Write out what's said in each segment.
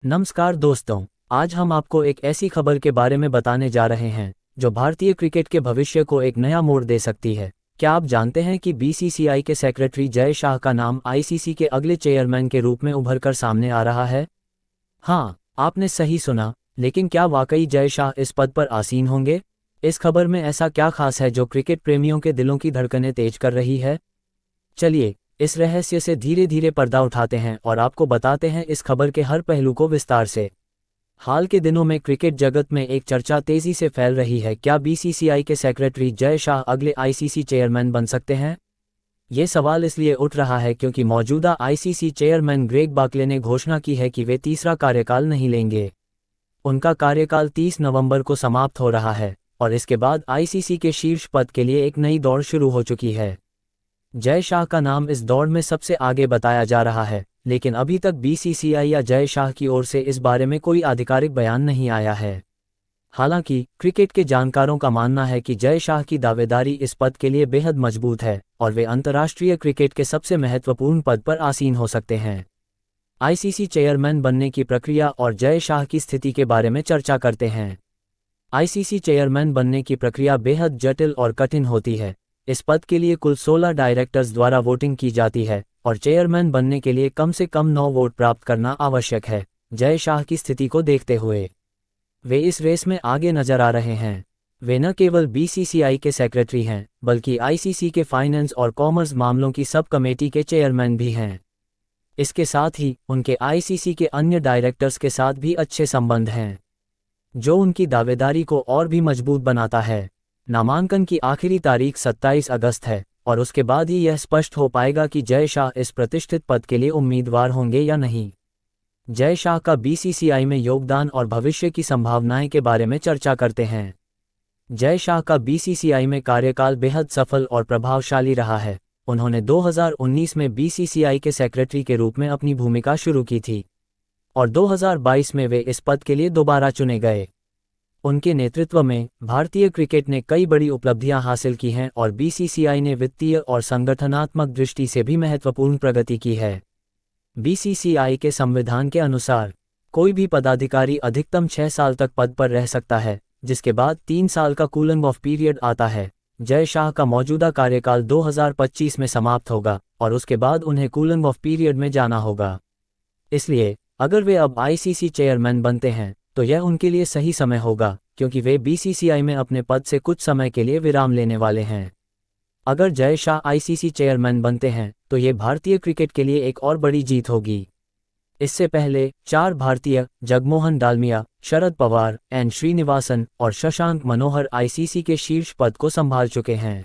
नमस्कार दोस्तों। आज हम आपको एक ऐसी खबर के बारे में बताने जा रहे हैं जो भारतीय क्रिकेट के भविष्य को एक नया मोड़ दे सकती है। क्या आप जानते हैं कि बीसीसीआई के सेक्रेटरी जय शाह का नाम आईसीसी के अगले चेयरमैन के रूप में उभरकर सामने आ रहा है? हाँ, आपने सही सुना। लेकिन क्या वाकई जय शाह इस पद पर आसीन होंगे? इस खबर में ऐसा क्या खास है जो क्रिकेट प्रेमियों के दिलों की धड़कनें तेज कर रही है? चलिए इस रहस्य से धीरे धीरे पर्दा उठाते हैं और आपको बताते हैं इस खबर के हर पहलू को विस्तार से। हाल के दिनों में क्रिकेट जगत में एक चर्चा तेजी से फैल रही है। क्या बीसीसीआई के सेक्रेटरी जय शाह अगले आईसीसी चेयरमैन बन सकते हैं? ये सवाल इसलिए उठ रहा है क्योंकि मौजूदा आईसीसी चेयरमैन ग्रेग बार्कले ने घोषणा की है कि वे तीसरा कार्यकाल नहीं लेंगे। उनका कार्यकाल 30 नवंबर को समाप्त हो रहा है और इसके बाद आईसीसी के शीर्ष पद के लिए एक नई दौड़ शुरू हो चुकी है। जय शाह का नाम इस दौड़ में सबसे आगे बताया जा रहा है, लेकिन अभी तक बीसीसीआई या जय शाह की ओर से इस बारे में कोई आधिकारिक बयान नहीं आया है। हालांकि क्रिकेट के जानकारों का मानना है कि जय शाह की दावेदारी इस पद के लिए बेहद मजबूत है और वे अंतर्राष्ट्रीय क्रिकेट के सबसे महत्वपूर्ण पद पर आसीन हो सकते हैं। आईसीसी चेयरमैन बनने की प्रक्रिया और जय शाह की स्थिति के बारे में चर्चा करते हैं। आईसीसी चेयरमैन बनने की प्रक्रिया बेहद जटिल और कठिन होती है। इस पद के लिए कुल 16 डायरेक्टर्स द्वारा वोटिंग की जाती है और चेयरमैन बनने के लिए कम से कम 9 वोट प्राप्त करना आवश्यक है। जय शाह की स्थिति को देखते हुए वे इस रेस में आगे नजर आ रहे हैं। वे न केवल बीसीसीआई के सेक्रेटरी हैं, बल्कि आईसीसी के फाइनेंस और कॉमर्स मामलों की सब कमेटी के चेयरमैन भी हैं। इसके साथ ही उनके आईसीसी के अन्य डायरेक्टर्स के साथ भी अच्छे संबंध हैं, जो उनकी दावेदारी को और भी मजबूत बनाता है। नामांकन की आखिरी तारीख 27 अगस्त है और उसके बाद ही यह स्पष्ट हो पाएगा कि जय शाह इस प्रतिष्ठित पद के लिए उम्मीदवार होंगे या नहीं। जय शाह का बीसीसीआई में योगदान और भविष्य की संभावनाएं के बारे में चर्चा करते हैं। जय शाह का बीसीसीआई में कार्यकाल बेहद सफल और प्रभावशाली रहा है। उन्होंने 2019 में बीसीसीआई के सेक्रेटरी के रूप में अपनी भूमिका शुरू की थी और 2022 में वे इस पद के लिए दोबारा चुने गए। उनके नेतृत्व में भारतीय क्रिकेट ने कई बड़ी उपलब्धियां हासिल की हैं और बीसीसीआई ने वित्तीय और संगठनात्मक दृष्टि से भी महत्वपूर्ण प्रगति की है। बीसीसीआई के संविधान के अनुसार कोई भी पदाधिकारी अधिकतम 6 साल तक पद पर रह सकता है, जिसके बाद 3 साल का कूलिंग ऑफ पीरियड आता है। जय शाह का मौजूदा कार्यकाल 2025 में समाप्त होगा और उसके बाद उन्हें कूलिंग ऑफ पीरियड में जाना होगा। इसलिए अगर वे अब आईसीसी चेयरमैन बनते हैं तो यह उनके लिए सही समय होगा, क्योंकि वे बीसीसीआई में अपने पद से कुछ समय के लिए विराम लेने वाले हैं। अगर जय शाह आईसीसी चेयरमैन बनते हैं तो ये भारतीय क्रिकेट के लिए एक और बड़ी जीत होगी। इससे पहले 4 भारतीय, जगमोहन डालमिया, शरद पवार, एन श्रीनिवासन और शशांक मनोहर आईसीसी के शीर्ष पद को संभाल चुके हैं।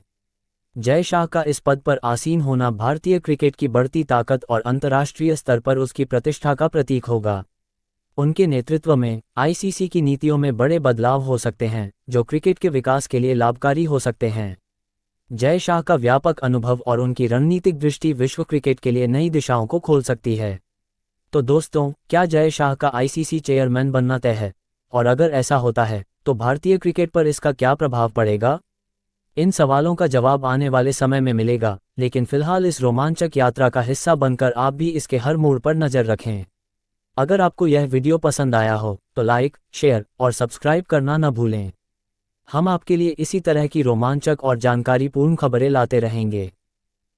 जय शाह का इस पद पर आसीन होना भारतीय क्रिकेट की बढ़ती ताकत और अंतर्राष्ट्रीय स्तर पर उसकी प्रतिष्ठा का प्रतीक होगा। उनके नेतृत्व में आईसीसी की नीतियों में बड़े बदलाव हो सकते हैं, जो क्रिकेट के विकास के लिए लाभकारी हो सकते हैं। जय शाह का व्यापक अनुभव और उनकी रणनीतिक दृष्टि विश्व क्रिकेट के लिए नई दिशाओं को खोल सकती है। तो दोस्तों, क्या जय शाह का आईसीसी चेयरमैन बनना तय है? और अगर ऐसा होता है तो भारतीय क्रिकेट पर इसका क्या प्रभाव पड़ेगा? इन सवालों का जवाब आने वाले समय में मिलेगा, लेकिन फिलहाल इस रोमांचक यात्रा का हिस्सा बनकर आप भी इसके हर मोड़ पर नजर रखें। अगर आपको यह वीडियो पसंद आया हो तो लाइक, शेयर और सब्सक्राइब करना न भूलें। हम आपके लिए इसी तरह की रोमांचक और जानकारीपूर्ण खबरें लाते रहेंगे।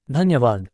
धन्यवाद।